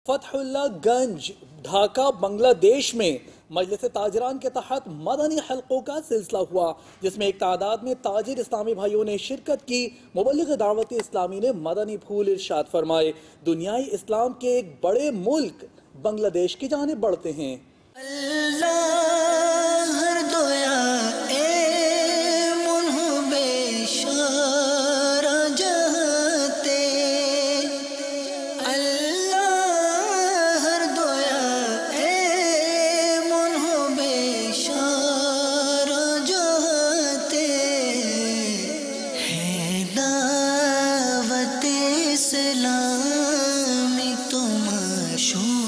فتح اللہ گنج ڈھاکہ بنگلہ دیش میں مجلس تاجران کے تحت مدنی حلقوں کا سلسلہ ہوا، جس میں ایک تعداد میں تاجر اسلامی بھائیوں نے شرکت کی۔ مبلغ دعوت اسلامی نے مدنی پھول ارشاد فرمائے، دنیائے اسلام کے ایک بڑے ملک بنگلہ دیش کی جانب بڑھتے ہیں۔ اسلامی تم شو